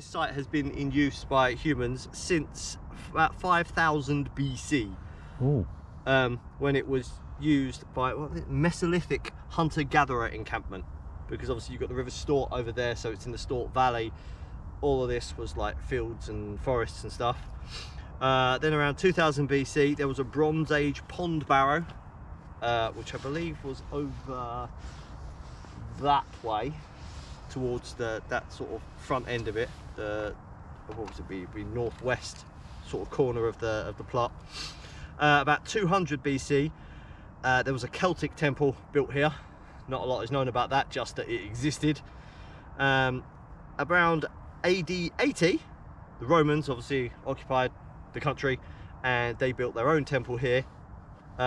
this site has been in use by humans since about 5000 BC. Ooh. When it was used by Mesolithic hunter-gatherer encampment, because obviously you've got the River Stort over there, so it's in the Stort Valley. All of this was like fields and forests and stuff. Then around 2000 BC there was a Bronze Age pond barrow, which I believe was over that way towards that sort of front end of it, what was it, be northwest sort of corner of the plot. About 200 BC there was a Celtic temple built here. Not a lot is known about that, just that it existed. Around AD 80 the Romans obviously occupied the country and they built their own temple here,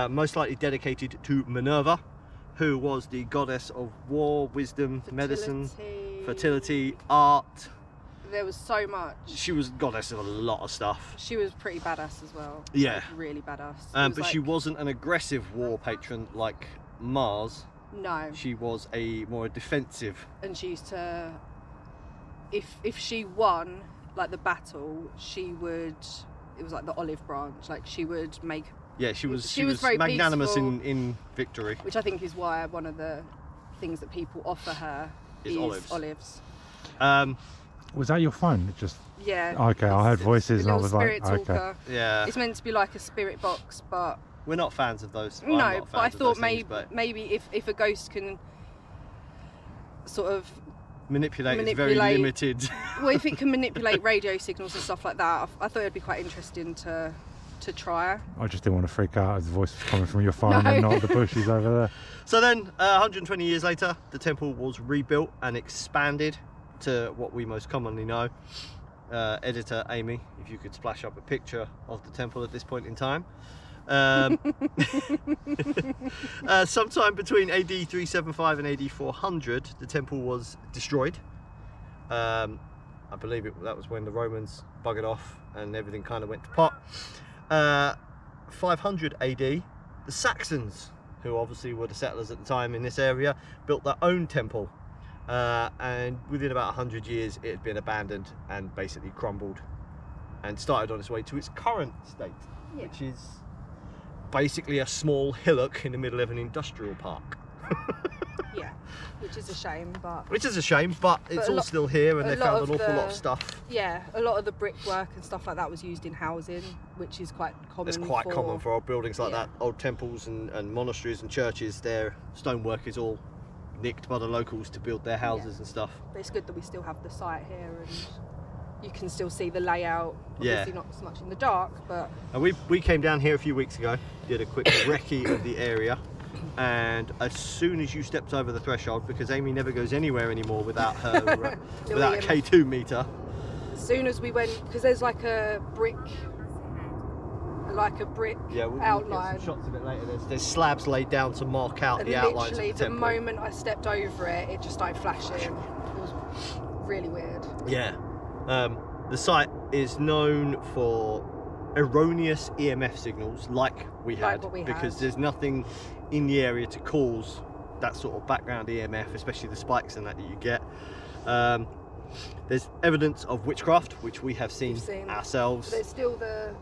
most likely dedicated to Minerva, who was the goddess of war, wisdom, medicine, fertility, art. There was so much. She was goddess of a lot of stuff. She was pretty badass as well. Yeah. Like, really badass. But she wasn't an aggressive war patron like Mars. No. She was more defensive. And she used to, if she won like the battle, she would, it was like the olive branch, like she would make. Yeah, she was very magnanimous peaceful, in victory. which I think is why one of the things that people offer her is olives. Was that your phone? It just. Yeah. Okay, I heard voices and I was like, okay. Talker. Yeah. It's meant to be like a spirit box, but. We're not fans of those. No, but I thought maybe if a ghost can sort of manipulate is very limited. Well, if it can manipulate radio signals and stuff like that, I thought it'd be quite interesting to try. I just didn't want to freak out as the voice was coming from your phone and not the bushes over there. So then, 120 years later, the temple was rebuilt and expanded to what we most commonly know. Editor Amy, if you could splash up a picture of the temple at this point in time. Sometime between AD 375 and AD 400 the temple was destroyed. I believe that was when the Romans buggered off and everything kind of went to pot. 500 AD the Saxons, who obviously were the settlers at the time in this area, built their own temple, and within about 100 years it had been abandoned and basically crumbled and started on its way to its current state, which is basically a small hillock in the middle of an industrial park. Yeah, which is a shame, but it's all still here, and they found an awful lot of stuff. Yeah, a lot of the brickwork and stuff like that was used in housing, which is quite common. It's quite common for old buildings like that, old temples and monasteries and churches. Their stonework is all nicked by the locals to build their houses and stuff. But it's good that we still have the site here and you can still see the layout. Obviously not so much in the dark, but... And we came down here a few weeks ago, did a quick recce of the area, and as soon as you stepped over the threshold, because Amy never goes anywhere anymore without her without a K2 meter. As soon as we went, because there's like a brick outline. Get some shots of it later. There's slabs laid down to mark out the outlines of the temple. The moment I stepped over it, it just started flashing. It was really weird. Yeah. The site is known for erroneous EMF signals like we had, because there's nothing in the area to cause that sort of background EMF, especially the spikes and that you get. There's evidence of witchcraft, which we have seen ourselves. There's still the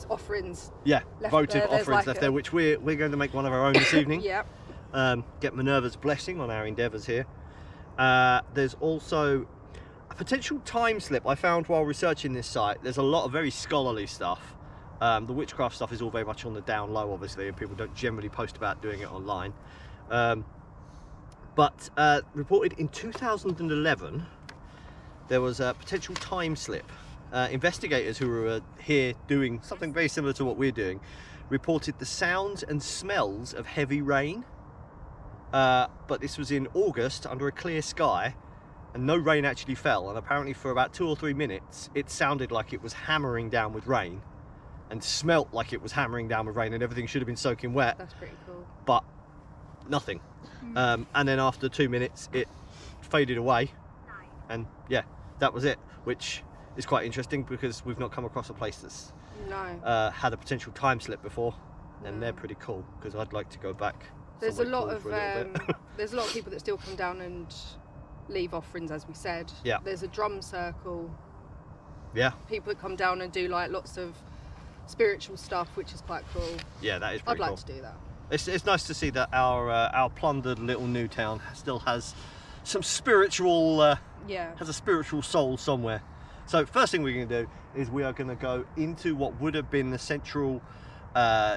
offerings. Yeah, votive offerings left there, which we're going to make one of our own this evening. Yeah. Get Minerva's blessing on our endeavours here. There's also a potential time slip I found while researching this site. There's a lot of very scholarly stuff. The witchcraft stuff is all very much on the down low, obviously, and people don't generally post about doing it online. But reported in 2011, there was a potential time slip. Investigators who were here doing something very similar to what we're doing reported the sounds and smells of heavy rain. But this was in August under a clear sky, and no rain actually fell, and apparently for about 2 or 3 minutes it sounded like it was hammering down with rain and smelt like it was hammering down with rain, and everything should have been soaking wet. That's pretty cool. But nothing. And then after 2 minutes it faded away, and yeah, that was it, which is quite interesting because we've not come across a place that's had a potential time slip before, and they're pretty cool because I'd like to go back. There's a lot of there's a lot of people that still come down and leave offerings, as we said. Yeah. There's a drum circle. Yeah. People that come down and do like lots of spiritual stuff, which is quite cool. Yeah, that is I'd pretty like cool. to do that. It's nice to see that our plundered little new town still has some spiritual Yeah. has a spiritual soul somewhere. So first thing we're going to do is we are going to go into what would have been the central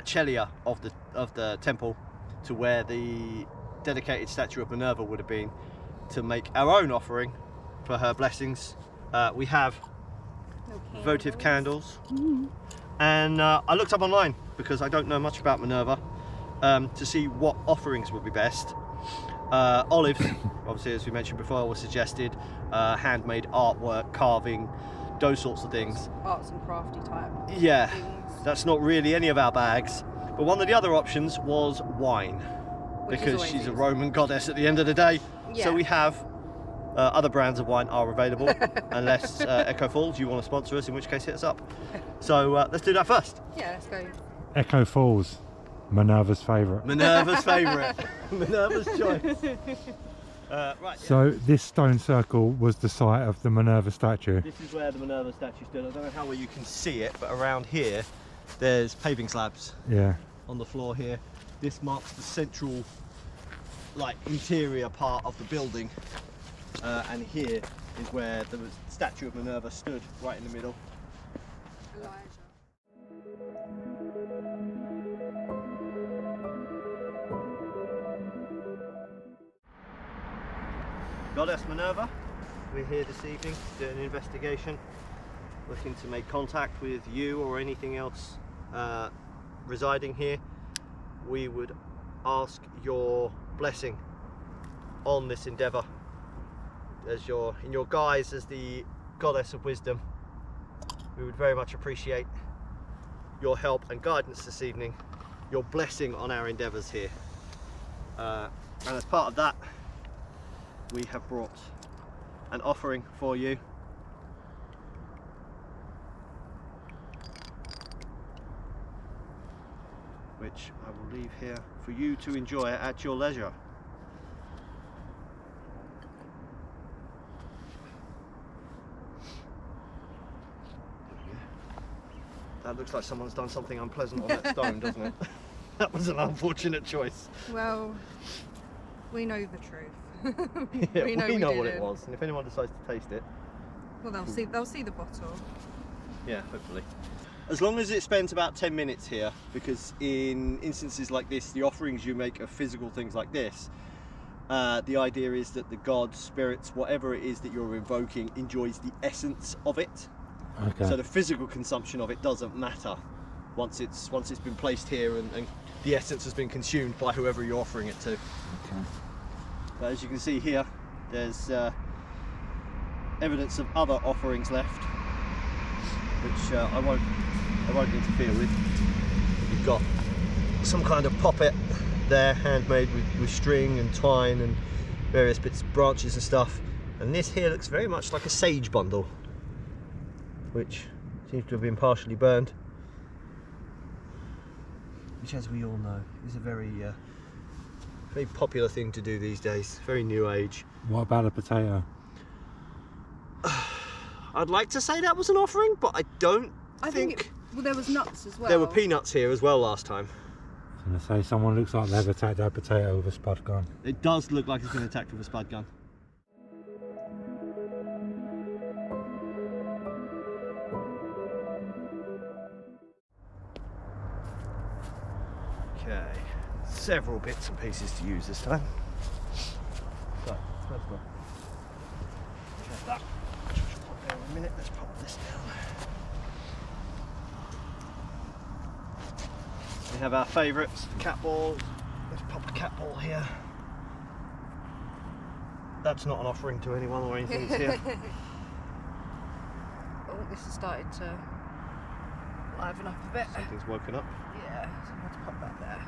celia of the temple, to where the dedicated statue of Minerva would have been, to make our own offering for her blessings. We have No votive candles, and I looked up online because I don't know much about Minerva, to see what offerings would be best. Olives, obviously, as we mentioned before, was suggested. Handmade artwork, carving, those sorts of things. Arts and crafty type Yeah, things. that's not really any of our bags. But one of the other options was wine, Which is because always she's a easy. Roman goddess at the end of the day. Yeah. So we have other brands of wine are available, unless Echo Falls, you want to sponsor us, in which case hit us up. So let's do that first. Yeah, let's go. Echo Falls, Minerva's favourite. Minerva's favourite. Minerva's choice. Right. So this stone circle was the site of the Minerva statue. This is where the Minerva statue stood. I don't know how well you can see it, but around here, there's paving slabs Yeah. on the floor here. This marks the central, like, interior part of the building. And here is where the statue of Minerva stood, right in the middle. Goddess Minerva, we're here this evening doing an investigation, looking to make contact with you or anything else residing here. We would ask your blessing on this endeavour, as in your guise as the goddess of wisdom. We would very much appreciate your help and guidance this evening, your blessing on our endeavours here. And as part of that, we have brought an offering for you. Which I will leave here for you to enjoy at your leisure. That looks like someone's done something unpleasant on that stone, doesn't it? That was an unfortunate choice. Well, we know the truth. Yeah, we know what it didn't. was, and if anyone decides to taste it, Well, they'll see the bottle. yeah, hopefully. As long as it spends about 10 minutes here, because in instances like this, the offerings you make of physical things like this, the idea is that the gods, spirits, whatever it is that you're invoking, enjoys the essence of it. Okay. So the physical consumption of it doesn't matter once it's been placed here and the essence has been consumed by whoever you're offering it to. Okay. But as you can see here, there's evidence of other offerings left, which I won't interfere with. You've got some kind of poppet there, handmade with string and twine and various bits of branches and stuff. And this here looks very much like a sage bundle, which seems to have been partially burned. Which, as we all know, is a very popular thing to do these days. Very new age. What about a potato? I'd like to say that was an offering, but I don't think Well, there was nuts as well. there were peanuts here as well last time. I was going to say, someone looks like they've attacked that potato with a spud gun. It does look like it's been attacked with a spud gun. Okay, several bits and pieces to use this time. So, first of all, check that. Pop there in a minute. Let's pop this down. We have our favourites, cat balls. Let's pop a cat ball here. That's not an offering to anyone or anything that's here. Oh, this has started to liven up a bit. Something's woken up. Yeah, so I'm going to pop that there.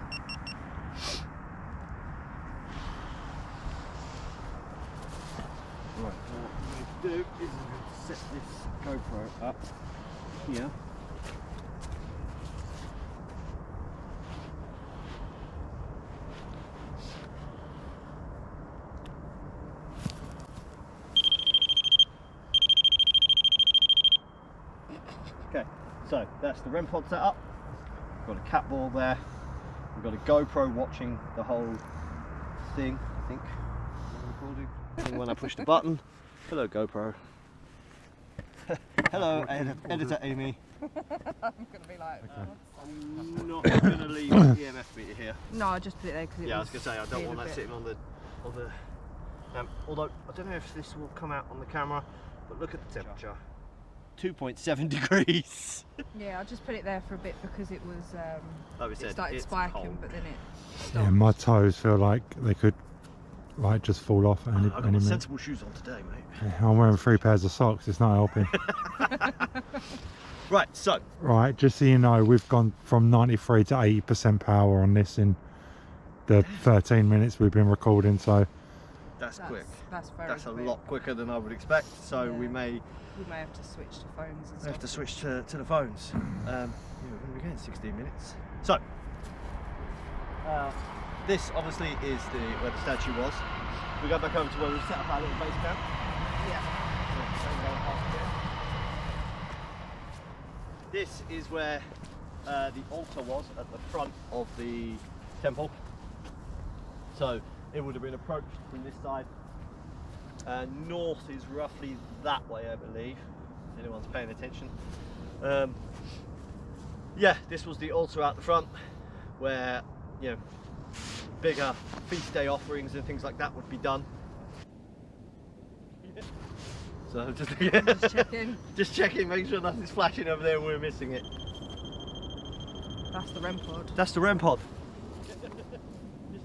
Right, so what I'm going to do is I'm going to set this GoPro up here. So that's the REM pod set up. We've got a cat ball there. We've got a GoPro watching the whole thing, I think. Recording. When I push the button. Hello GoPro. Hello editor Amy. I'm gonna be like, I'm not going to leave the EMF meter here. no, I just put it there because Yeah, I was going to say I don't want that sitting on the although I don't know if this will come out on the camera, but look at the temperature. 2.7 degrees. Yeah, I just put it there for a bit because it was Like we said, it started it's spiking, cold. but then it stopped. Yeah, my toes feel like they could like just fall off at any I've got my minute. sensible shoes on today, mate. Yeah, I'm wearing 3 pairs of socks, it's not helping. Right, so Right, just so you know, we've gone from 93 to 80% power on this in the 13 minutes we've been recording, so that's quick. That's very That's a quick. lot quicker than I would expect. So Yeah. we may We may have to switch to phones and stuff. have to switch to the phones. Yeah, we're going to be getting 16 minutes. So this obviously is where the statue was. We go back over to where we set up our little base camp. Yeah. This is where the altar was at the front of the temple. So it would have been approached from this side. North is roughly that way, I believe. If anyone's paying attention. Yeah, this was the altar out the front, where bigger feast day offerings and things like that would be done. So just checking. just checking, make sure nothing's flashing over there and we're missing it. That's the REM pod. That's the REM pod. Just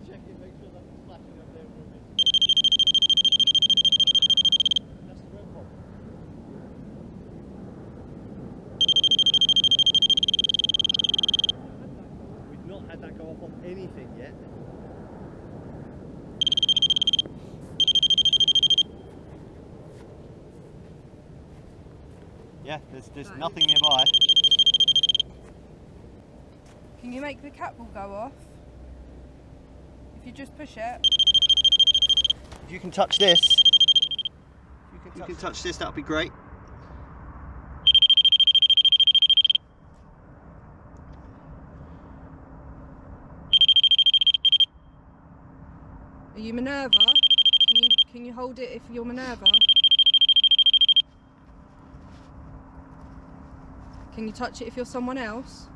checking, make sure nothing's flashing over there and we're missing it. That's the REM pod. We've not had that go off on anything yet. Yeah, there's nothing nearby. Can you make the cat ball go off? If you just push it. If you can touch this, you can touch this, that would be great. Are you Minerva? Can you hold it if you're Minerva? Can you touch it if you're someone else?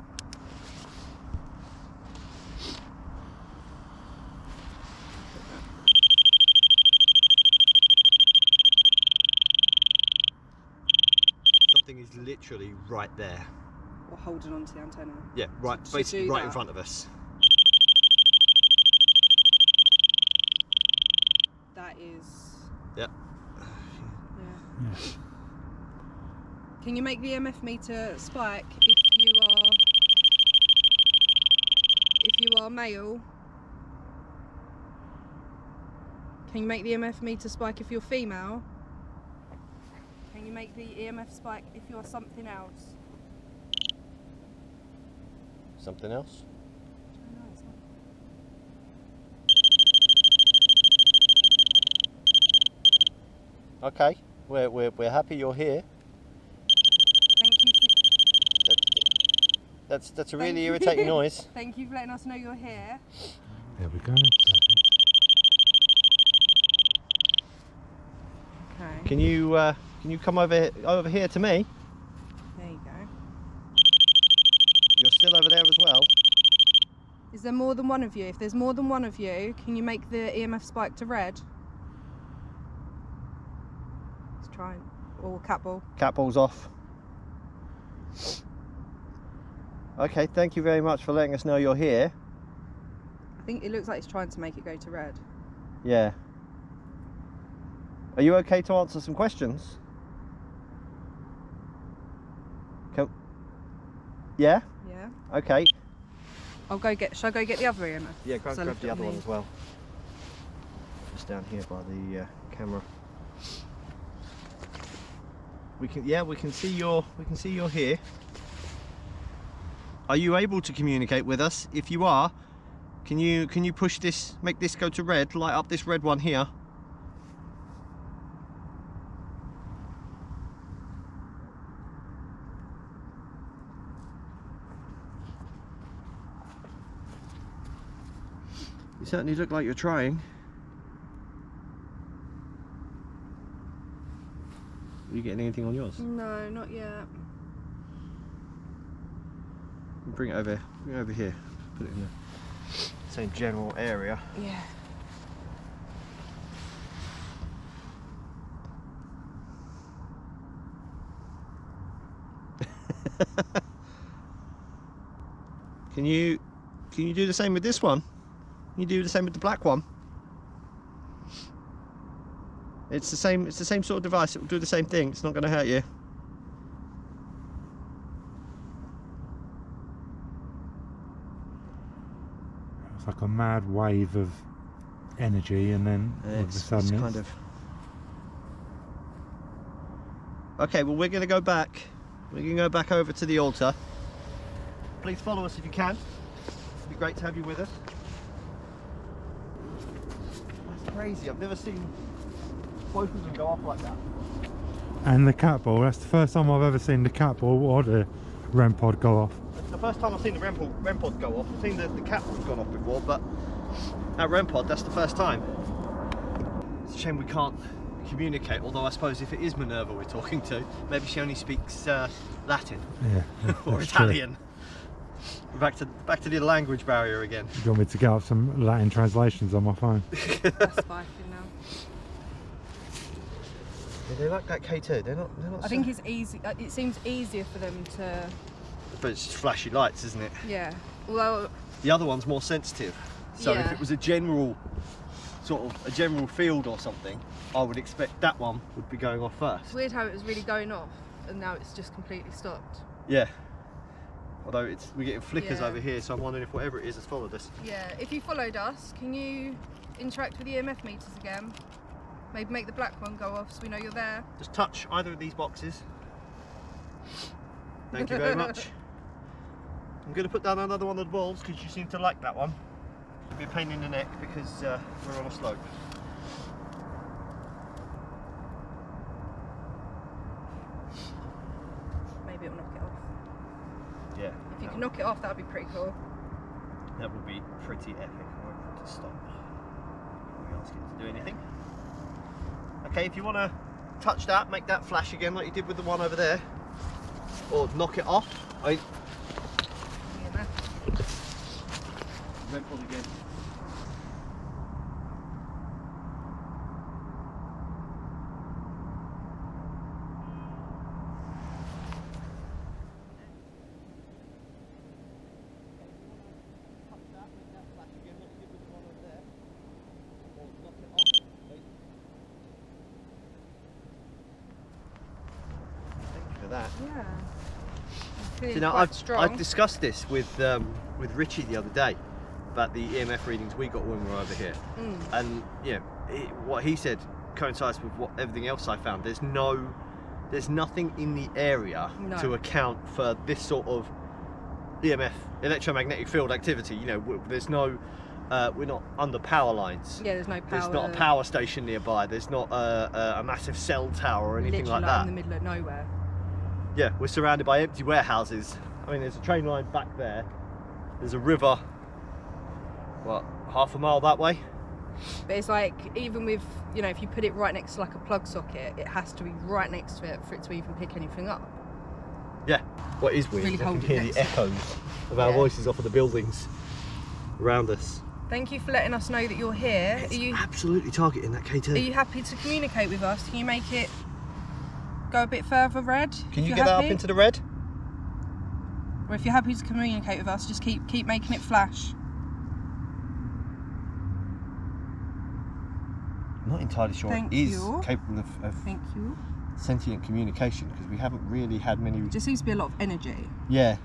Something is literally right there. Or holding onto the antenna? Yeah, right, To basically do right in that. front of us. That is... Yep. Yeah. yeah. Can you make the EMF meter spike if you are male? Can you make the EMF meter spike if you're female? Can you make the EMF spike if you're something else? Something else? No, it's not. Okay, we're happy you're here. Thank you for, That's a really irritating noise. thank you for letting us know you're here. There we go. Perfect. Okay. Can you come over here to me? There you go. You're still over there as well. Is there more than one of you? If there's more than one of you, can you make the EMF spike to red? Let's try it. Or cat ball. Cat ball's off. Okay, thank you very much for letting us know you're here. I think it looks like it's trying to make it go to red. Yeah. Are you okay to answer some questions? Yeah? Yeah. Okay. Shall I go get the other EMF? Yeah, grab So I left the it other on one the- as well. Just down here by the camera. We can see you're here. Are you able to communicate with us? If you are, can you push this, make this go to red, light up this red one here? You certainly look like you're trying. Are you getting anything on yours? No, not yet. Bring it over. Bring it over here. Put it in the same general area. Yeah. Can you do the same with this one? Can you do the same with the black one? It's the same sort of device. It will do the same thing. It's not going to hurt you. It's like a mad wave of energy, and then all of a sudden it's kind of. Okay, well we're going to go back. We're going to go back over to the altar. Please follow us if you can. It'd be great to have you with us. That's crazy. I've never seen both of them go off like that. And the cat ball, that's the first time I've ever seen the cat ball or the REM pod go off. It's the first time I've seen the REM pod go off. I've seen the cat pod's gone off before, but that REM pod, that's the first time. It's a shame we can't communicate, although I suppose if it is Minerva we're talking to, maybe she only speaks Latin Yeah, or Italian. We're back to the language barrier again. You want me to get up some Latin translations on my phone? That's spiking now. Yeah, they like that K2. They're not. I think it's easy. It seems easier for them to. But it's just flashy lights, isn't it? Yeah. Although. The other one's more sensitive. So if Yeah. it was a general field or something, I would expect that one would be going off first. It's weird how it was really going off, and now it's just completely stopped. Yeah. Although we're getting flickers Yeah. over here, so I'm wondering if whatever it is has followed us. Yeah. If you followed us, can you interact with the EMF meters again? Maybe make the black one go off so we know you're there. Just touch either of these boxes. Thank you very much. I'm going to put down another one of the balls because you seem to like that one. It'll be a pain in the neck because we're on a slope. Maybe it'll knock it off. Yeah. If you can knock it off, that would be pretty cool. That would be pretty epic. I won't put to stop. We ask it to do anything. Okay, if you want to touch that, make that flash again like you did with the one over there, or knock it off. EMF. Red pod again. That. Yeah. You know, I've discussed this with Richie the other day about the EMF readings we got when we were over here, and you know, what he said coincides with what everything else I found. There's nothing in the area to account for this sort of EMF, electromagnetic field activity. You know, there's no. We're not under power lines. Yeah, there's no power. There's not a power station nearby. There's not a massive cell tower or anything literally like that. in the middle of nowhere. Yeah, we're surrounded by empty warehouses. I mean, there's a train line back there. There's a river, what, half a mile that way? But it's like, even with, you know, if you put it right next to like a plug socket, it has to be right next to it for it to even pick anything up. Yeah. What is weird, Really is I can hold it hear next the to it. echoes of our voices off of the buildings around us. Thank you for letting us know that you're here. It's absolutely targeting that K2. Are you happy to communicate with us? Can you make it go a bit further red? Can you get that up into the red? Or if you're happy to communicate with us, just keep making it flash. I'm not entirely sure Thank it is you. capable of Thank you. sentient communication, because we haven't really had many. It just seems to be a lot of energy. Yeah.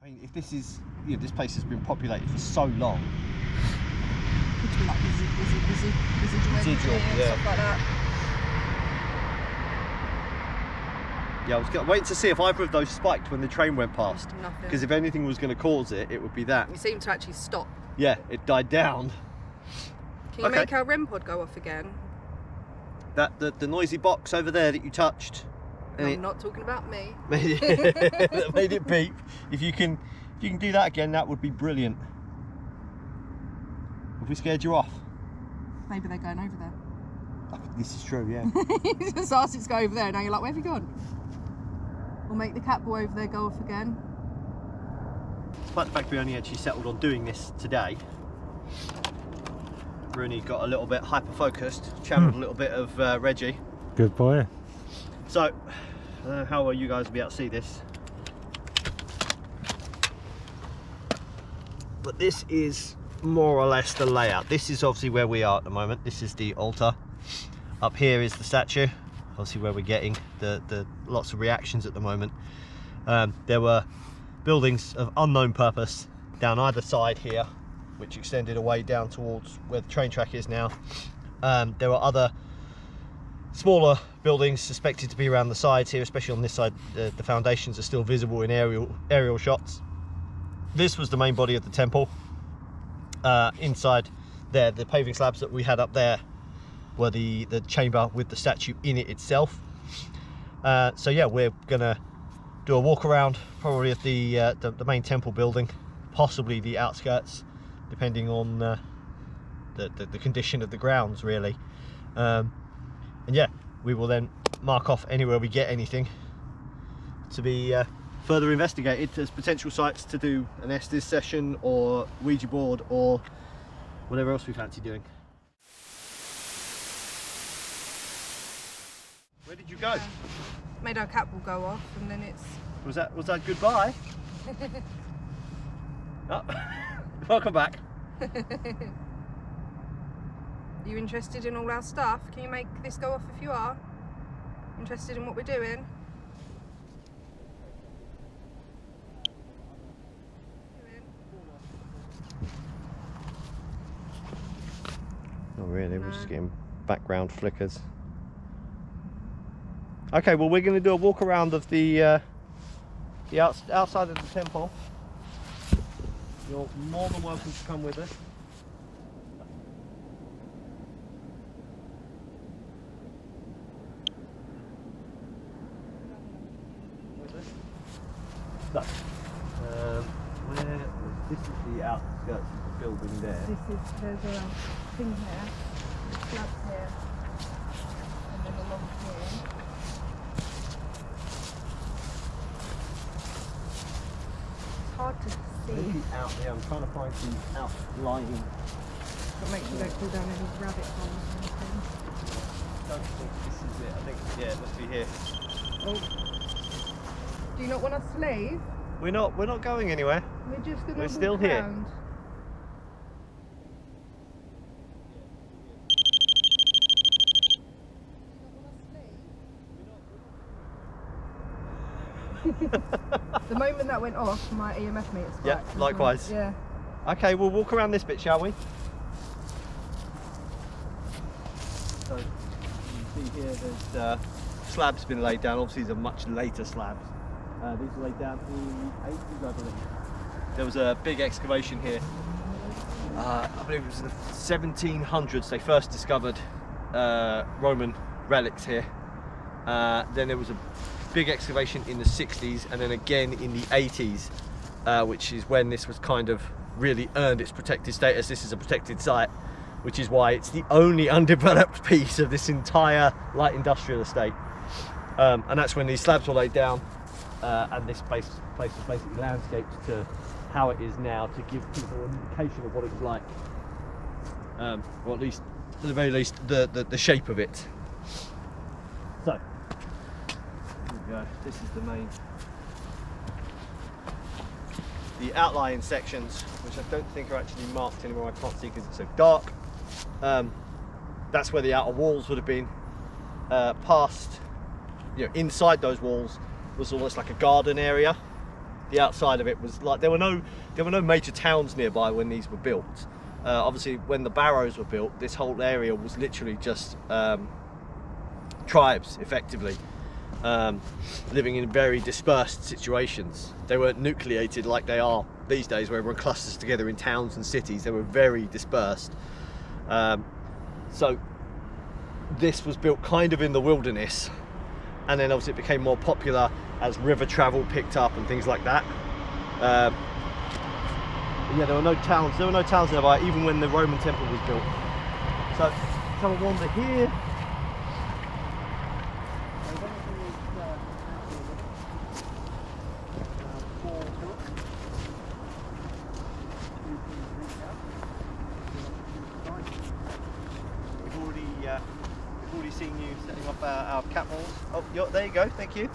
I mean, if this is, you know, this place has been populated for so long. Could be like residual energy and yeah. stuff like that. Yeah, I was waiting to see if either of those spiked when the train went past. Nothing. Because if anything was going to cause it, it would be that. It seemed to actually stop. Yeah, it died down. Can you make our REM pod go off again? That the noisy box over there that you touched, And I'm not talking about me. That made it beep. If you can do that again, that would be brilliant. Have we scared you off? Maybe they're going over there. This is true, yeah. You just asked it to go over there, now you're like, where have you gone? We'll make the cat boy over there go off again. Despite the fact we only actually settled on doing this today, Rooney got a little bit hyper-focused, channeled a little bit of Reggie. Good boy. So, I don't know how well you guys will be able to see this, but this is more or less the layout. This is obviously where we are at the moment. This is the altar. Up here is the statue, obviously where we're getting the lots of reactions at the moment. There were buildings of unknown purpose down either side here, which extended away down towards where the train track is now. There were other smaller buildings suspected to be around the sides here, especially on this side. The foundations are still visible in aerial shots. This was the main body of the temple. Inside there, the paving slabs that we had up there were the chamber with the statue in it itself. So yeah, we're gonna do a walk around, probably at the main temple building, possibly the outskirts, depending on the condition of the grounds, really. And yeah, we will then mark off anywhere we get anything to be further investigated as potential sites to do an Estes session or Ouija board or whatever else we fancy doing. Where did you go? Made our cat will go off, and then it's... Was that goodbye? Oh, welcome back. You interested in all our stuff? Can you make this go off if you are? Interested in what we're doing? Not really, No. we're just getting background flickers. Okay, well we're going to do a walk around of the outside of the temple. You're more than welcome to come with us. So, this is the outskirts of the building there. There's a thing here, slabs here, and then along here. It's hard to see. Out there, I'm trying to find the outlying. But make sure you don't fall down any rabbit holes or anything. I don't think this is it. I think, yeah, it must be here. Oh. Do you not want us to leave? We're not going anywhere. We're just going to We're walk still here. around. The moment that went off, my EMF meter spiked. Yeah, likewise. Yeah. Okay, we'll walk around this bit, shall we? So, you can see here there's slabs been laid down. Obviously, these are much later slabs. These were laid down in the 80s, I believe. There was a big excavation here. I believe it was in the 1700s they first discovered Roman relics here. Then there was a big excavation in the 60s, and then again in the 80s, which is when this was kind of really earned its protected status. This is a protected site, which is why it's the only undeveloped piece of this entire light industrial estate. And that's when these slabs were laid down, and this place was basically landscaped to how it is now, to give people an indication of what it was like, or at least, at the very least, the shape of it. So, here we go. This is the outlying sections, which I don't think are actually marked anymore. I can't see because it's so dark. That's where the outer walls would have been. Past, inside those walls was almost like a garden area. The outside of it was like there were no major towns nearby when these were built. Obviously, when the barrows were built, this whole area was literally just tribes, effectively, living in very dispersed situations. They weren't nucleated like they are these days, where everyone clusters together in towns and cities. They were very dispersed. So this was built kind of in the wilderness, and then obviously it became more popular as river travel picked up and things like that. Yeah, there were no towns nearby, even when the Roman temple was built. So let's have a wander here. We've already seen you setting up our cat walls. Oh, there you go, thank you.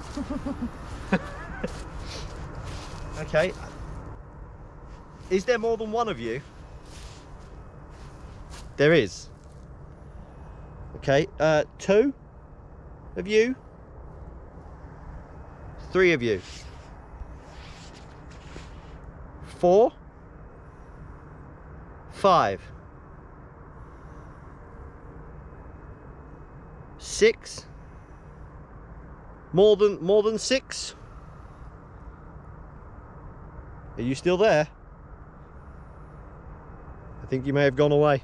Okay. Is there more than one of you? There is. Okay, 2 of you. 3 of you. 4. 5. 6. More than 6. Are you still there? I think you may have gone away.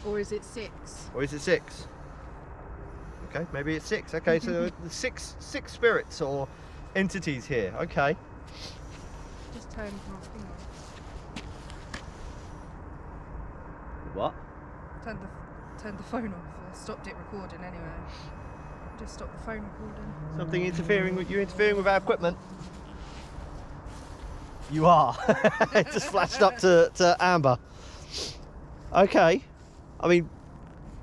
Or is it 6? Or is it 6? Okay, maybe it's 6. Okay, so six spirits or entities here. Okay. Just turn my thing off. What? Turned the phone off. I stopped it recording anyway. Just stopped the phone recording. Something interfering with you, interfering with our equipment. You are. It just flashed up to amber. Okay. I mean,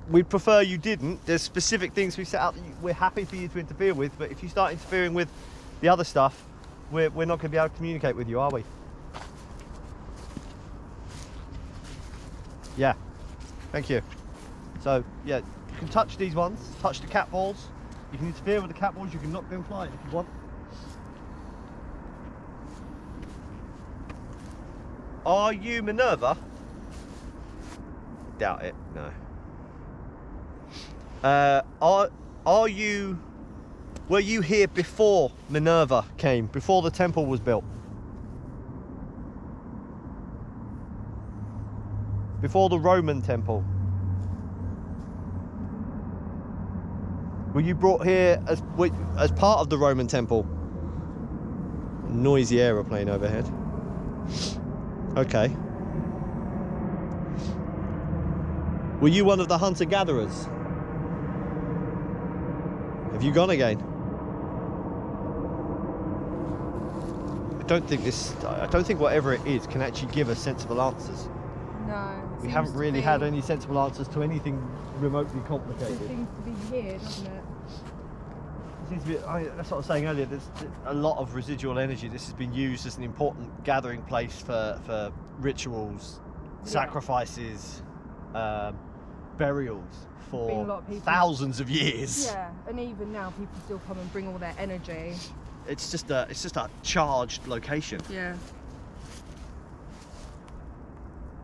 we'd prefer you didn't. There's specific things we've set out that we're happy for you to interfere with, but if you start interfering with the other stuff, we're not going to be able to communicate with you, are we? Yeah. Thank you. So, yeah, you can touch these ones, touch the cat balls. You can interfere with the cat balls, you can knock them flying if you want. Are you Minerva? Doubt it, no. Are you... Were you here before Minerva came? Before the temple was built? Before the Roman temple? Were you brought here as part of the Roman temple? Noisy aeroplane overhead. Okay. Were you one of the hunter-gatherers? Have you gone again? I don't think whatever it is can actually give us sensible answers. No. We haven't really had any sensible answers to anything remotely complicated. It seems to be here, doesn't it? Seems to be, that's what I was saying earlier, there's a lot of residual energy. This has been used as an important gathering place for rituals, sacrifices, burials for thousands of years. Yeah, and even now people still come and bring all their energy. It's just a charged location. Yeah.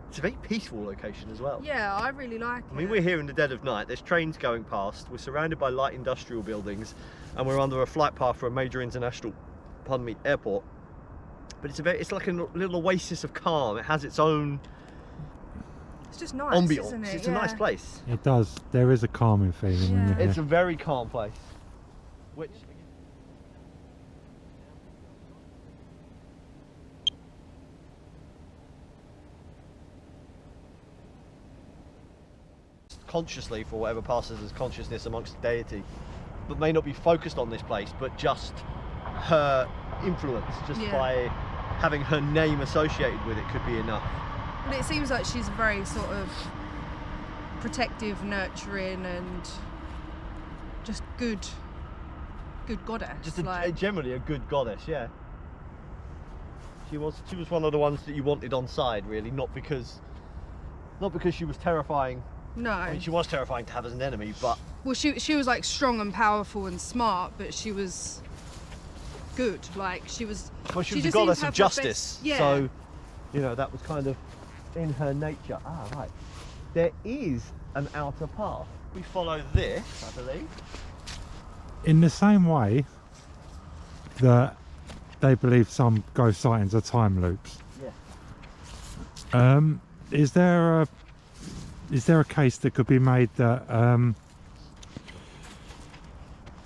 It's a very peaceful location as well. Yeah, I really like it. I mean, we're here in the dead of night. There's trains going past. We're surrounded by light industrial buildings, and we're under a flight path for a major international, airport. But it's like a little oasis of calm. It has its own. It's just nice, ambience. Isn't it? It's a nice place. It does. There is a calming feeling when you're here. It's a very calm place. Which. Consciously for whatever passes as consciousness amongst the deity, but may not be focused on this place, but just her influence, just by having her name associated with it, could be enough. But it seems like she's very sort of protective, nurturing, and just good goddess. Just like... generally a good goddess, yeah. She was one of the ones that you wanted on side, really, not because she was terrifying. No. I mean, she was terrifying to have as an enemy, but... Well, she was like strong and powerful and smart, but she was good. Like, she was... Well, she was a goddess of justice. Yeah. So, you know, that was kind of in her nature. Ah, right. There is an outer path. We follow this, I believe. In the same way that they believe some ghost sightings are time loops. Yeah. Is there a case that could be made that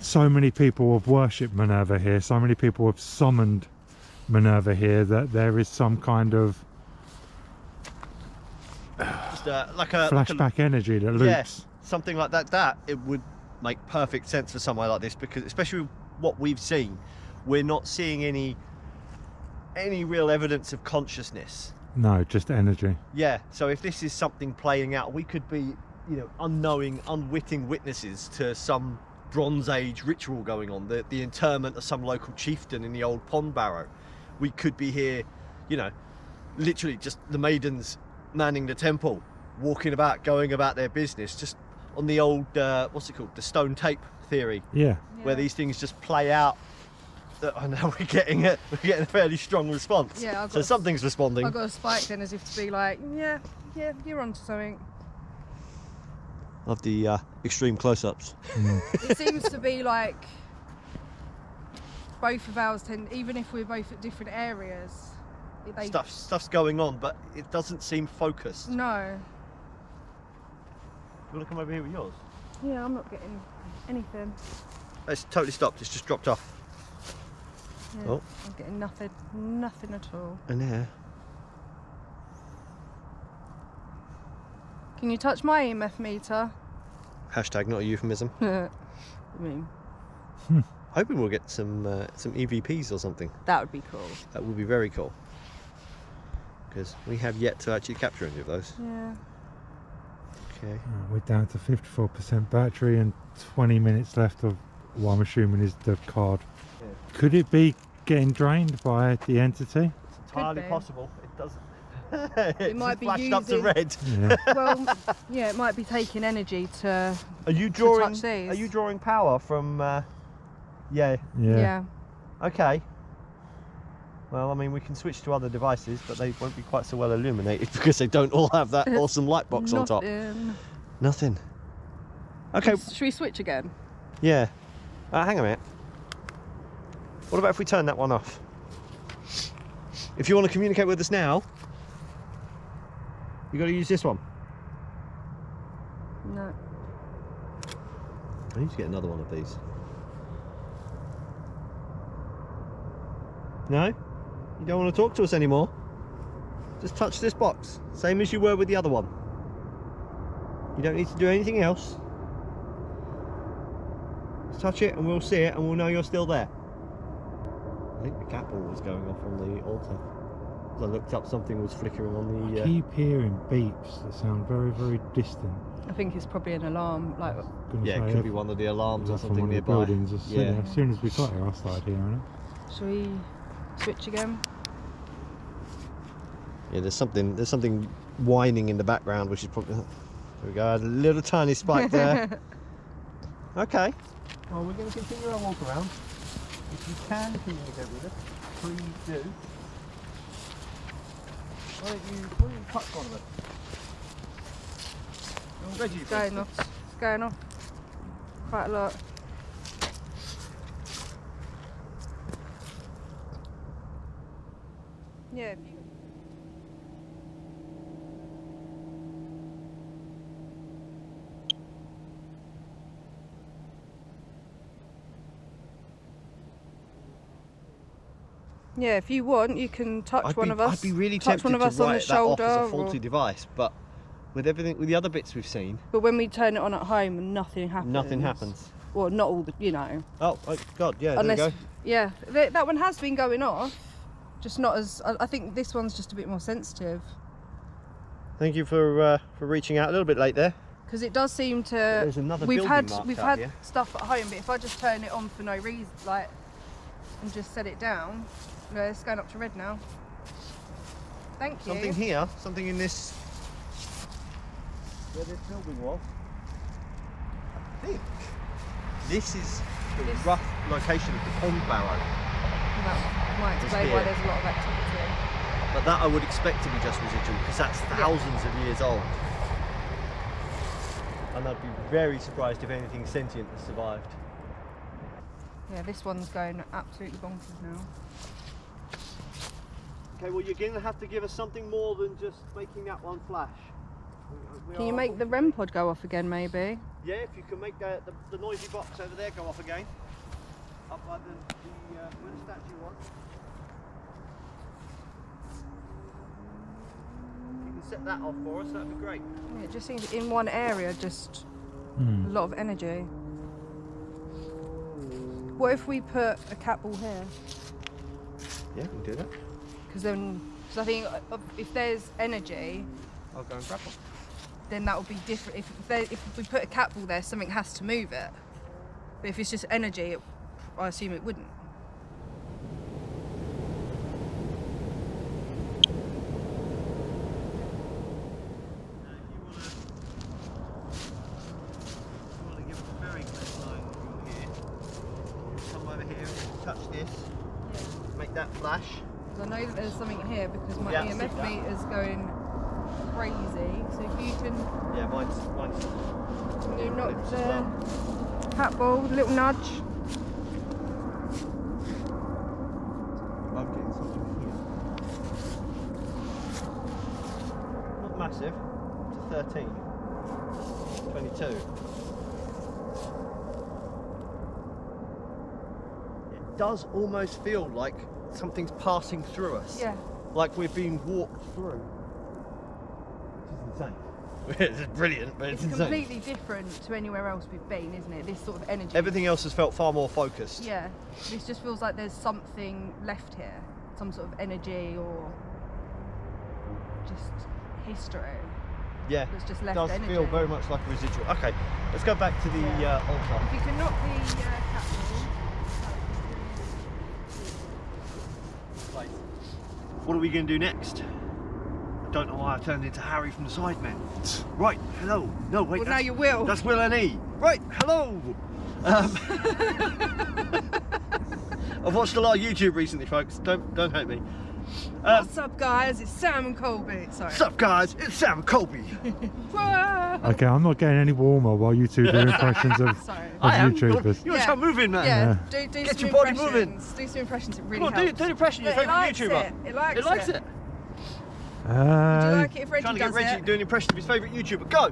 so many people have worshipped Minerva here, so many people have summoned Minerva here, that there is some kind of Just like a flashback energy that loops. yeah, something like that. It would make perfect sense for somewhere like this, because especially what we've seen, we're not seeing any real evidence of consciousness. No, just energy. Yeah, so if this is something playing out, we could be, you know, unknowing, unwitting witnesses to some Bronze Age ritual going on, the interment of some local chieftain in the old pond barrow. We could be here, you know, literally just the maidens manning the temple, walking about, going about their business, just on the old, what's it called, the stone tape theory, Yeah. where these things just play out. I know we're getting a fairly strong response. Yeah, so something's responding. I got a spike then, as if to be like, yeah, you're onto something. Of the extreme close-ups. It seems to be like both of ours tend, even if we're both at different areas, Stuff's going on, but it doesn't seem focused. No. You want to come over here with yours? Yeah, I'm not getting anything. It's totally stopped. It's just dropped off. Yeah, Oh. I'm getting nothing at all. And there. Can you touch my EMF meter? Hashtag not a euphemism. I mean, Hoping we'll get some EVPs or something. that would be cool. That would be very cool. Because we have yet to actually capture any of those. Yeah. Okay. We're down to 54% battery and 20 minutes left of what I'm assuming is the card. Yeah. Could it be getting drained by the entity? It's entirely be. possible. It doesn't. It might be flashed up to using- red. Yeah. Well, yeah, it might be taking energy to. Are you drawing? touch these. Are you drawing power from? Yeah. Yeah. Okay. Well, I mean, we can switch to other devices, but they won't be quite so well illuminated because they don't all have that awesome light box on top. Nothing. Okay. Should we switch again? Yeah. Hang on a minute. What about if we turn that one off? If you want to communicate with us now, you got to use this one. No. I need to get another one of these. No? You don't want to talk to us anymore? Just touch this box, same as you were with the other one. You don't need to do anything else. Just touch it and we'll see it and we'll know you're still there. I think the cat ball was going off on the altar. As I looked up, something was flickering on the... I keep hearing beeps that sound very, very distant. I think it's probably an alarm. Like, Yeah, it could be one of the alarms or from something one of the nearby. buildings. Yeah. As soon as we got here, I started hearing it. shall we switch again? Yeah, there's something whining in the background, which is probably... There we go, a little tiny spike there. Okay. Well, we're going to continue our walk around. If you can communicate with us, please do. Why don't you touch one of us? Oh, Reggie, It's going off. It's going off. Quite a lot. Yeah. Yeah, if you want, you can touch one of us. I'd be really touch tempted one of us to on the write that off shoulder. as a faulty or- device, but with everything, with the other bits we've seen, But when we turn it on at home, nothing happens. nothing happens. Well, not all the, you know. Oh God, yeah, Unless, there we go. yeah, that one has been going off. Just not as. I think this one's just a bit more sensitive. Thank you for reaching out a little bit late there. Because it does seem to. There's another we've building had marked we've out had here. stuff at home, but if I just turn it on for no reason, like, and just set it down, no, it's going up to red now. Thank you. Something here, something in this. Where this building was. I think this is the This- rough location of the pond barrow. That might It's explain why here. there's a lot of activity. But that I would expect to be just residual because that's thousands of years old. And I'd be very surprised if anything sentient has survived. Yeah, this one's going absolutely bonkers now. Okay, well you're going to have to give us something more than just making that one flash. Can you make the REM pod go off again, maybe? Yeah, if you can make the noisy box over there go off again. Up by where the statue was. You can set that off for us, that'd be great. Yeah, it just seems in one area, just a lot of energy. What if we put a cat ball here? Yeah, we can do that. Because I think if there's energy, I'll go and grab one. then that would be different. If we put a cat ball there, something has to move it. But if it's just energy, I assume it wouldn't. Touch this, make that flash. Because I know that there's something here because my Yeah, EMF meter's going crazy. So if you can, Yeah, mine's can you knock flips the as well. cat ball, little nudge. I'm getting something here. Not massive, to 13, 22. It does almost feel like something's passing through us. Yeah. Like we're being walked through. Which is insane. It's brilliant, but it's insane. Completely different to anywhere else we've been, isn't it? This sort of energy. Everything else has felt far more focused. Yeah. This just feels like there's something left here. Some sort of energy or just history. Yeah, That's just it left does energy. feel very much like a residual. Okay, let's go back to the altar. If you can knock the cat ball. What are we going to do next? I don't know why I turned into Harry from the Sidemen. Right, hello. No, wait. Well, now you will. That's Will and E. Right, hello. I've watched a lot of YouTube recently, folks. Don't hate me. What's up, guys? It's Sam and Colby. Sorry. What's up, guys? It's Sam and Colby. Okay, I'm not getting any warmer while you two do impressions of Sorry. YouTubers. You want to start moving, man? Yeah. Do Get some your body impressions. moving. Do some impressions. It really Come on, helps. do an impression of your Look, favourite likes YouTuber. It. It likes It likes it. Would you like it if Reggie Trying to get does Reggie it? to do an impression of his favourite YouTuber. Go.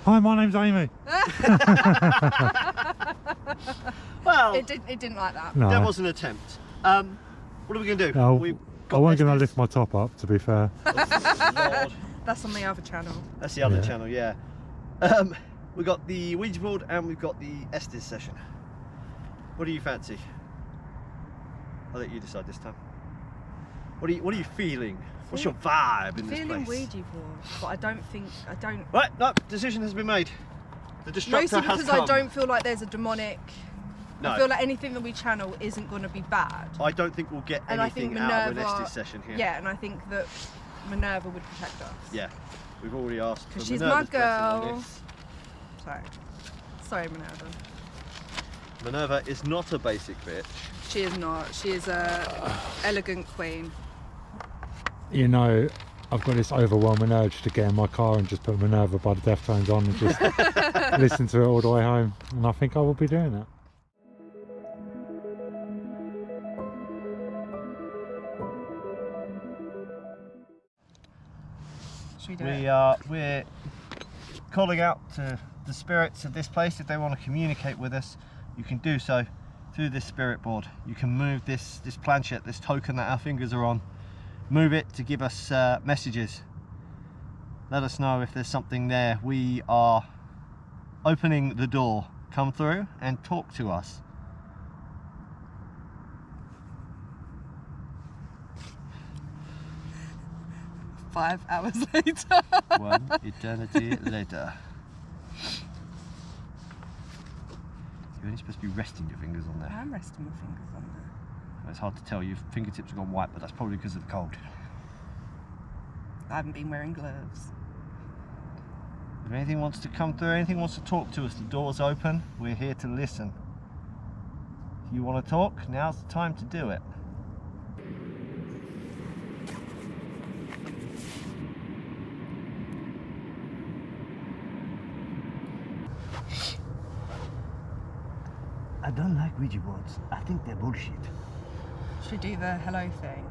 Hi, my name's Amy. Well, It didn't like that. No, that was an attempt. What are we going to do? no, We've I got wasn't going to Estes. lift my top up, to be fair. Oh, Lord. That's on the other channel. That's the other Yeah. channel, yeah. We've got the Ouija board and we've got the Estes session. What do you fancy? I'll let you decide this time. What are you feeling? What's your vibe in this Feeling place? Ouija board, but I don't. Right, no, decision has been made. The destructor Mostly has because come. I don't feel like there's a demonic. No. I feel like anything that we channel isn't going to be bad. I don't think we'll get And I think anything out of an Minerva- Estes session here. Yeah, and I think that Minerva would protect us. Yeah, we've already asked for 'Cause she's Minerva's my blessing on girl. this. Sorry, Minerva. Minerva is not a basic bitch. She is not. She is a elegant queen. You know, I've got this overwhelming urge to get in my car and just put Minerva by the Deftones on and just listen to it all the way home. And I think I will be doing that. Should we do it? We're calling out to the spirits of this place. If they want to communicate with us, you can do so through this spirit board. You can move this planchet, this token that our fingers are on, move it to give us messages. Let us know if there's something there. We are opening the door. Come through and talk to us. "5 hours later." One eternity later. You're only supposed to be resting your fingers on there. I'm resting my fingers on there. It's hard to tell. Your fingertips have gone white, but that's probably because of the cold. I haven't been wearing gloves. If anything wants to come through, anything wants to talk to us, the door's open. We're here to listen. If you want to talk, now's the time to do it. I don't like Ouija boards. I think they're bullshit. Should we do the hello thing?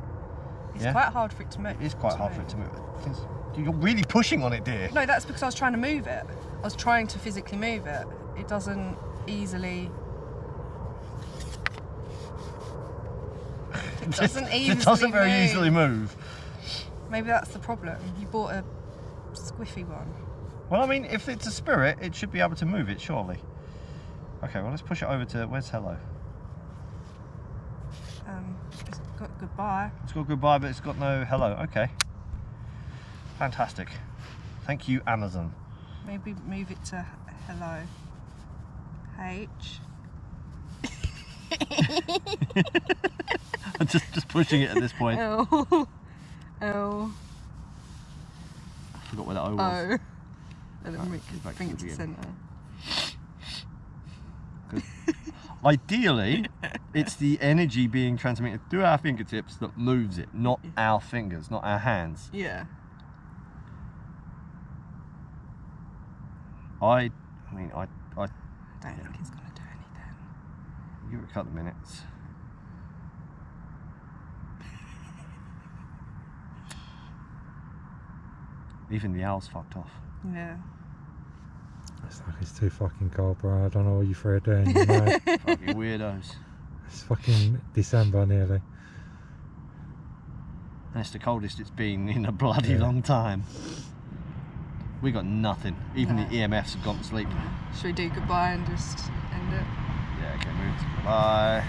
It's Yeah. quite hard for it to move. It is quite hard for it to move. Things You're really pushing on it, dear. No, that's because I was trying to move it. I was trying to physically move it. It doesn't easily. It doesn't easily. It doesn't very move. easily move. Maybe that's the problem. You bought a squiffy one. Well, I mean, if it's a spirit, it should be able to move it, surely. Okay, well, let's push it over to... Where's hello? It's got goodbye. It's got goodbye, but it's got no hello. Okay. Fantastic. Thank you, Amazon. Maybe move it to hello. H. I'm just pushing it at this point. L. L. I forgot where that O was. O. And then back bring to it to the the centre. Ideally, it's the energy being transmitted through our fingertips that moves it, not our fingers, not our hands. Yeah. I don't think it's going to do anything. give it a couple of minutes. Even the owl's fucked off. Yeah. It's like it's too fucking cold, bro. I don't know what you three are doing. You know? Fucking weirdos. It's fucking December nearly. And it's the coldest it's been in a bloody long time. We got nothing. Even No. the EMFs have gone to sleep. Should we do goodbye and just end it? Yeah, okay, move to goodbye.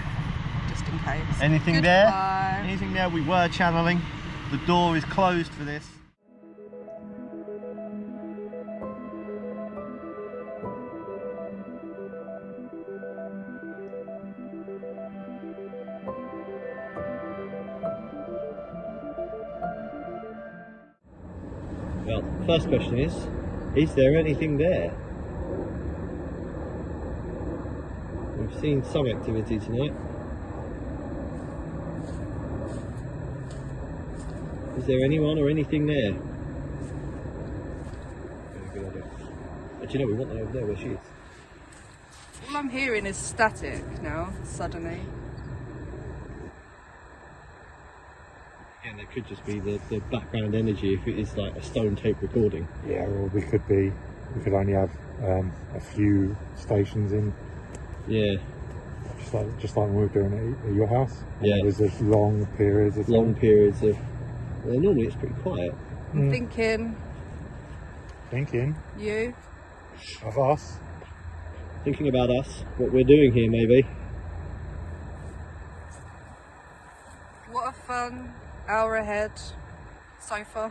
Just in case. Anything Goodbye. there? Anything there? We were channeling. The door is closed for this. Well, first question is there anything there? We've seen some activity tonight. Is there anyone or anything there? Very good idea. But you know, we want that over there where she is. All I'm hearing is static now, suddenly. Again, there could just be the background energy if it is like a stone tape recording. Yeah, or we could only have a few stations in, Yeah, just like when we were doing it at your house. Yeah. There's just long periods of long periods of. Well, normally it's pretty quiet. I'm thinking thinking you. of us. Thinking about us, what we're doing here, maybe. What a fun hour ahead. Sofa.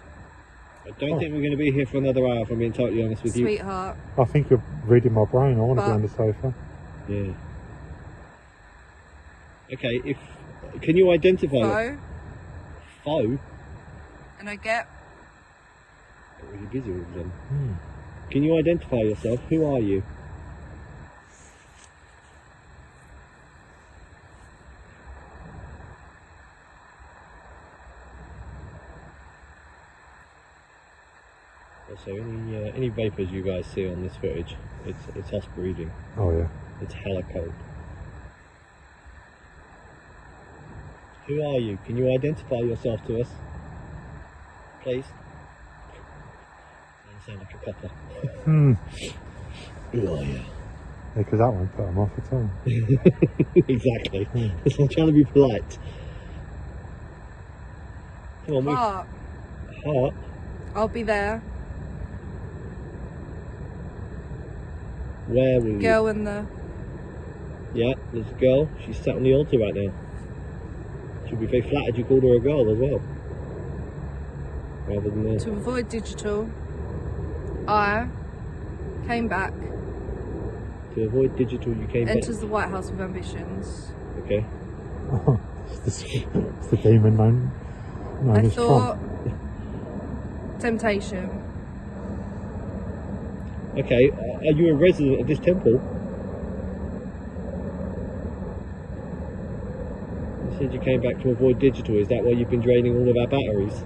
I don't think we're going to be here for another hour, if I'm being totally honest with you. Sweetheart. I think you're reading my brain. I want to be But- on the sofa. Yeah. Okay, can you identify it? Foe? And I get Got really busy with them. Hmm. Can you identify yourself? Who are you? Also, any vapours you guys see on this footage, it's us breathing. Oh yeah. It's hella cold. Who are you? Can you identify yourself to us? Please? You sound like a copper. Hmm. Who are you? Because that won't put them off at all. Exactly. I'm trying to be polite. Come on, move. heart. Heart. I'll be there. Where will you? Girl in the Yeah, there's a girl. She's sat on the altar right now. She'll be very flattered you called her a girl as well. Rather than to avoid digital. I came back. to avoid digital, you came back. Enters the White House with ambitions. Okay. It's the demon known I as thought Trump. temptation. Okay, are you a resident of this temple? You said you came back to avoid digital. Is that why you've been draining all of our batteries?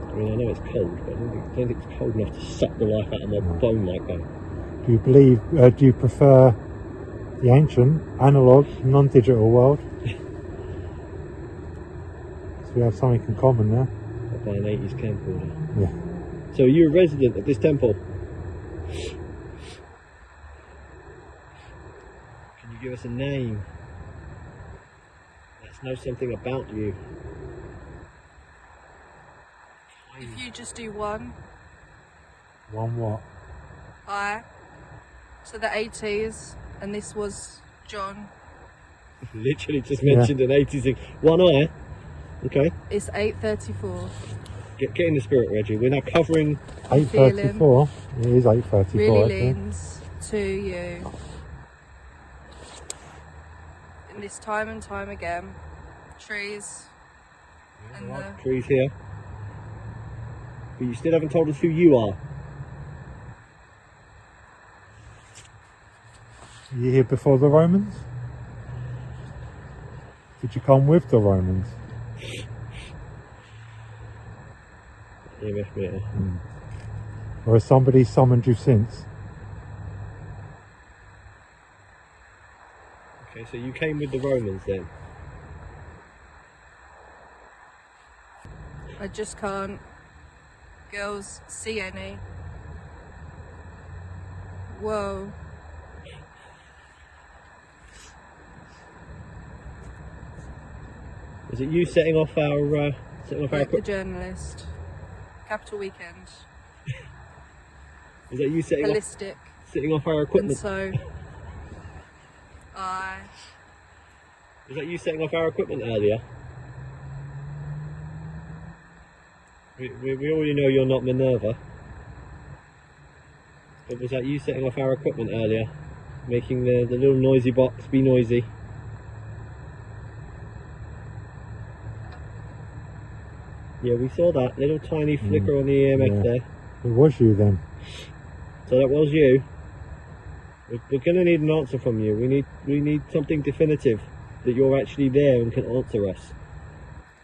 I mean, I know it's cold, but I don't think it's cold enough to suck the life out of my phone like that. Do you prefer the ancient, analog, non-digital world? So we have something in common there. I by an 80s camcorder. Yeah. So are you a resident of this temple? Can you give us a name? Let's know something about you. If you just do one, One what? I, so the 80s, and this was John. Literally just mentioned an 80s thing. One eye. Okay. It's 8:34. Get in the spirit, Reggie. We're now covering 8:34. It is 8:34. Really actually. leans to you. In this time and time again, trees and the trees here. But you still haven't told us who you are. You here before the Romans? Did you come with the Romans? EMF meter. Or has somebody summoned you since? Okay, so you came with the Romans then. I just can't, girls, see any. Whoa. Is it you setting off our Like the equipment? journalist. Capital Weekend. Is that you setting Holistic. setting off our And equipment? so, I, Is that you setting off our equipment earlier? We already know you're not Minerva. But was that you setting off our equipment earlier? Making the little noisy box be noisy? Yeah, we saw that little tiny flicker on the EMF Yeah. there. It was you then. So that was you. We're going to need an answer from you. We need something definitive that you're actually there and can answer us.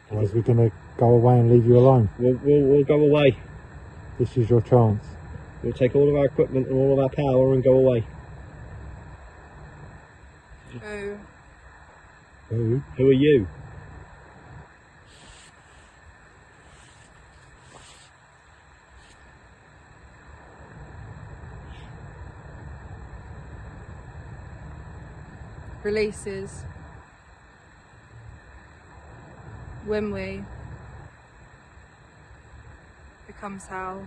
Or is we going to go away and leave you alone? We'll go away. This is your chance. We'll take all of our equipment and all of our power and go away. who, Who? Who are you? releases when we becomes how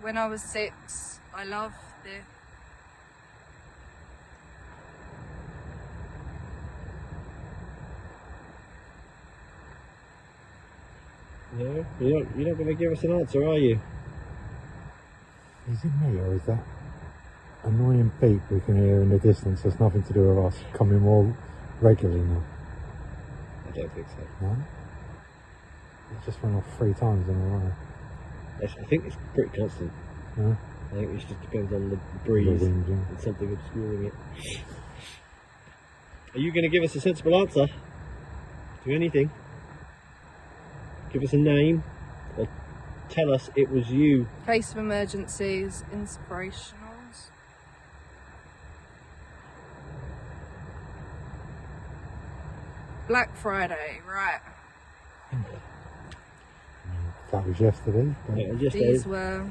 when I was 6, I loved the No, you're not going to give us an answer, are you? Is it me or is that annoying beep we can hear in the distance that's nothing to do with us coming more regularly now? I don't think so. No? It just went off 3 times in a row. I think it's pretty constant. Yeah? I think it just depends on the breeze The wind, yeah. and something obscuring it. Are you going to give us a sensible answer to anything? Give us a name or tell us it was you. case of emergencies, inspirationals. Black Friday, right. That was yesterday. But Yeah, just These were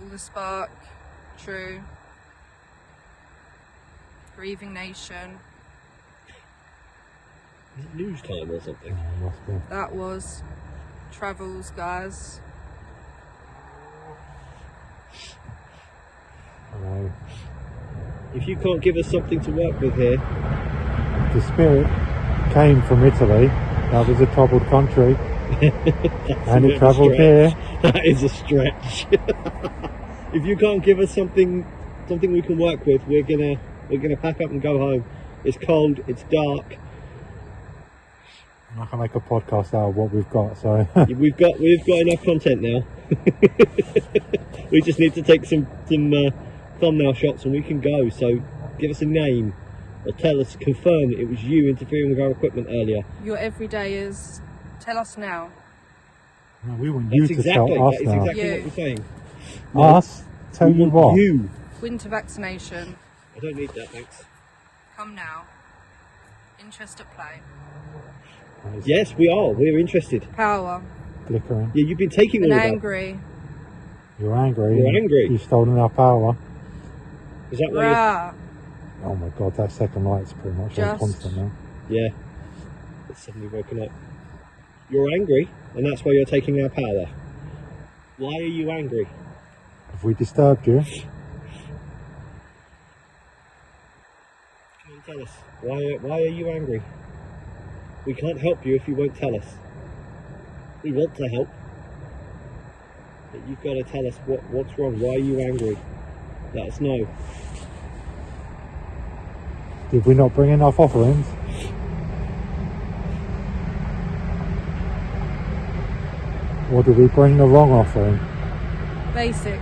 All the Spark, True, Grieving Nation. is it news time or something? it must be. That was Travels, guys. I know. If you can't give us something to work with here, The spirit came from Italy. That was a troubled country. And it travelled here. That is a stretch. If you can't give us something we can work with, we're gonna pack up and go home. It's cold, it's dark. And I can make a podcast out of what we've got, so We've got enough content now. We just need to take some thumbnail shots and we can go. So give us a name or tell us, confirm that it was you interfering with our equipment earlier. Your everydayers, tell us now. no, we want you That's to tell us that is now. exactly You. what we're saying. Us? Tell We you want what? You. Winter vaccination, I don't need that, thanks. come now. Interest at play. Yes, we are. We're interested. Power. Flickering. Yeah, you've been taking all And of that. angry. You're angry. You're angry. You've stolen our power. Is that why Rah. Oh my god, that second light's pretty much on Just- constant now. Yeah. It's suddenly woken up. You're angry, and that's why you're taking our power. Why are you angry? Have we disturbed you? Come on, tell us. Why are you angry? We can't help you if you won't tell us. We want to help. But you've got to tell us what's wrong. Why are you angry? Let us know. Did we not bring enough offerings? Or did we bring the wrong offering? Basic.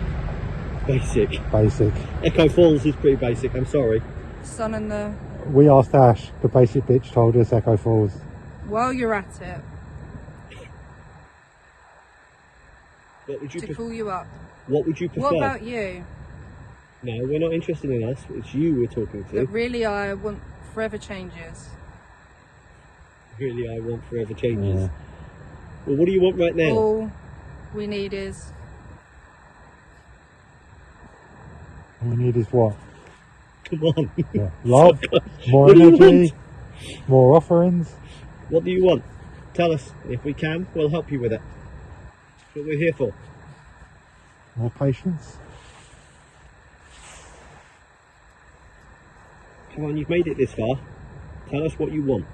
Basic. Basic. Echo Falls is pretty basic, I'm sorry. Sun and the... We asked Ash, the basic bitch told us Echo Falls. While you're at it, What would you to prefer? call you up. What would you prefer? What about you? No, we're not interested in us. It's you we're talking to. That really I want forever changes. Really, I want forever changes. Yeah. Well, what do you want right now? All we need is All we need is what? Come on. Yeah. Love, more What do you energy, more offerings. What do you want? Tell us. If we can, we'll help you with it. That's what we're here for. More patience. Come on, you've made it this far. Tell us what you want.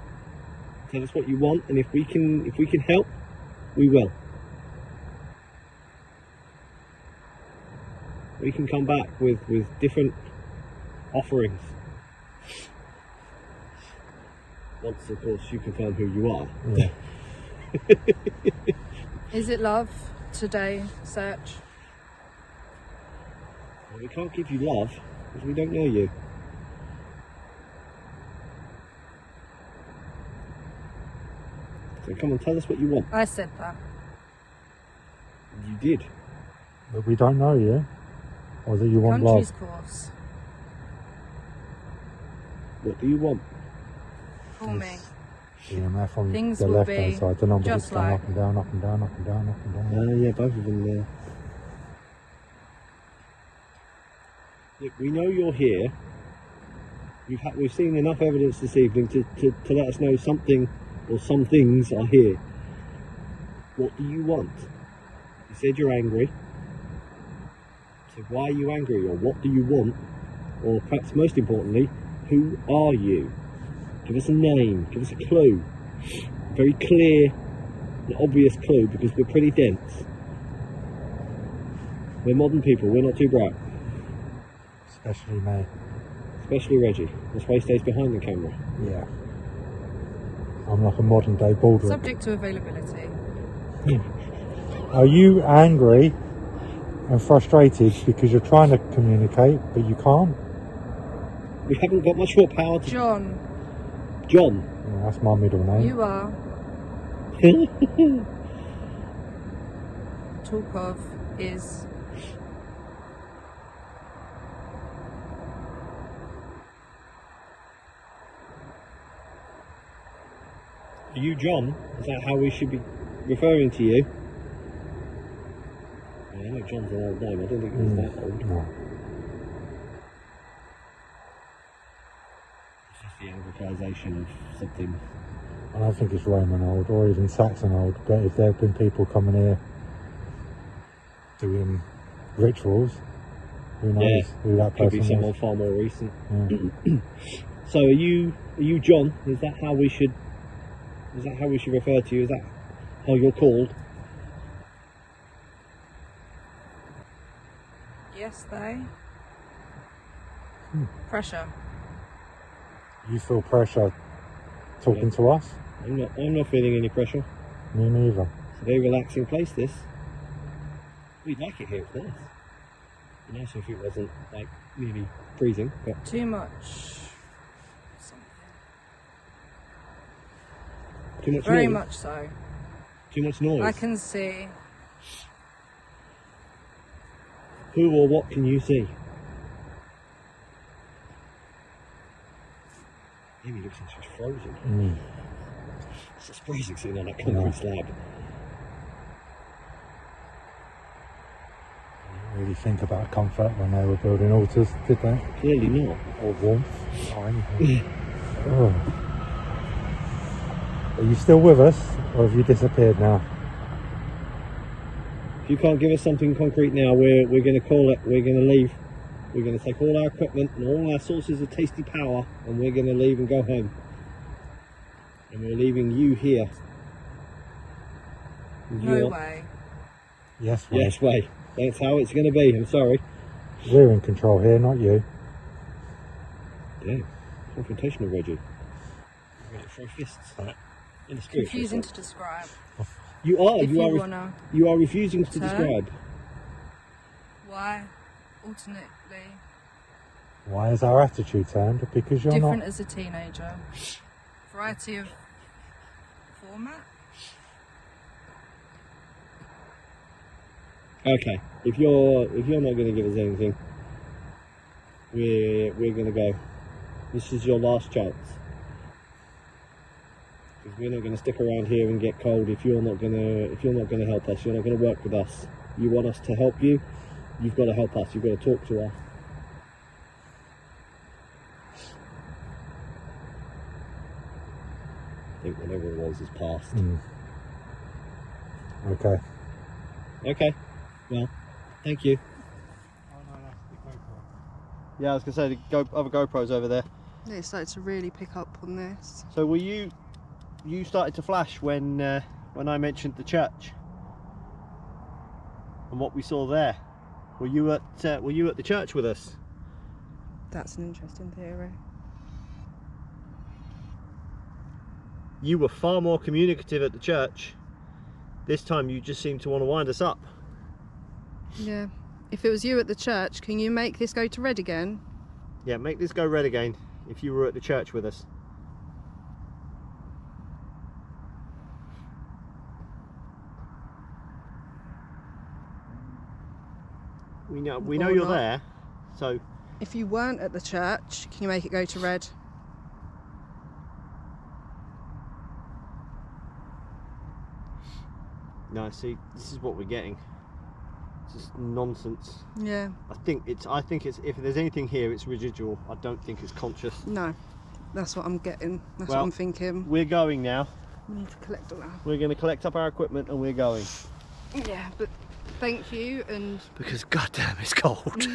Tell us what you want, and if we can help, we will. We can come back with different offerings. Once, of course, you confirm who you are. Yeah. is it love today? Search. Well, we can't give you love because we don't know you. So come on, tell us what you want. I said that. You did. But we don't know you. Or that you want Country's love. course. What do you want? Call me. EMF on Things the will left hand be side. The number just that's going like- up and down, up and down, up and down, up and down. Yeah, both of them there. Look, we know you're here. We've seen enough evidence this evening to let us know something or some things are here. What do you want? You said you're angry. So why are you angry, or what do you want? Or perhaps most importantly, who are you? Give us a name, give us a clue. A very clear and obvious clue, because we're pretty dense. We're modern people, we're not too bright. Especially me. Especially Reggie. That's why he stays behind the camera. Yeah. I'm like a modern day Baldric. Subject to availability. Are you angry and frustrated because you're trying to communicate but you can't? We haven't got much more power to... John, John. Yeah, that's my middle name. you are talk of is Are you John? Is that how we should be referring to you? Yeah, I know John's an old name. I don't think it was that old. No. It's just the Anglicisation of something. I don't think it's Roman old or even Saxon old, but if there have been people coming here doing rituals, who knows Yeah, who that Could be person someone was. far more recent. Yeah. So are you John? Is that how we should refer to you? Is that how you're called? yes they. Pressure. You feel pressure talking to us? I'm not feeling any pressure. Me neither. It's a very relaxing place, this. We'd like it here, it's nice. It'd be nicer if it wasn't like nearly freezing, but Too much. Something. too much Very noise. much so. Too much noise. I can see Who or what can you see? Amy, looks like she's frozen. It's just freezing sitting on that concrete slab. I didn't really think about comfort when they were building altars, did they? Clearly not. Or warmth or anything. Oh. Are you still with us, or have you disappeared now? If you can't give us something concrete now, we're going to call it. We're going to leave. We're going to take all our equipment and all our sources of tasty power, and we're going to leave and go home. And we're leaving you here. No way. Yes, way. Yes, way. That's how it's going to be. I'm sorry. We're in control here, not you. Damn. Confrontational, Reggie. We're going to throw fists in the street. Confusing to describe. You are. If You are. wanna You are refusing to turn. describe. Why? Alternately. Why is our attitude turned? Because you're Different not. as a teenager. Variety of format. Okay. If you're not going to give us anything, we're going to go. This is your last chance. Because we're not going to stick around here and get cold if you're not going to help us. You're not going to work with us. You want us to help you. You've got to help us. You've got to talk to us. I think whatever it was is past. Okay. Okay. Well, thank you. Yeah, I was going to say the other GoPros over there. It started to really pick up on this. So were you started to flash when I mentioned the church and what we saw there? Were you at the church with us? That's an interesting theory. You were far more communicative at the church. This time you just seemed to want to wind us up. Yeah. If it was you at the church, can you make this go to red again? Yeah, make this go red again if you were at the church with us. We know Or you're not. there, so If you weren't at the church, can you make it go to red? no, see, this is what we're getting. It's just nonsense. Yeah. I think it's if there's anything here, it's residual. I don't think it's conscious. No. That's what I'm getting. That's Well, what I'm thinking. We're going now. We need to collect all our... We're going to collect up our equipment and we're going. Yeah, but thank you and... Because goddamn it's cold.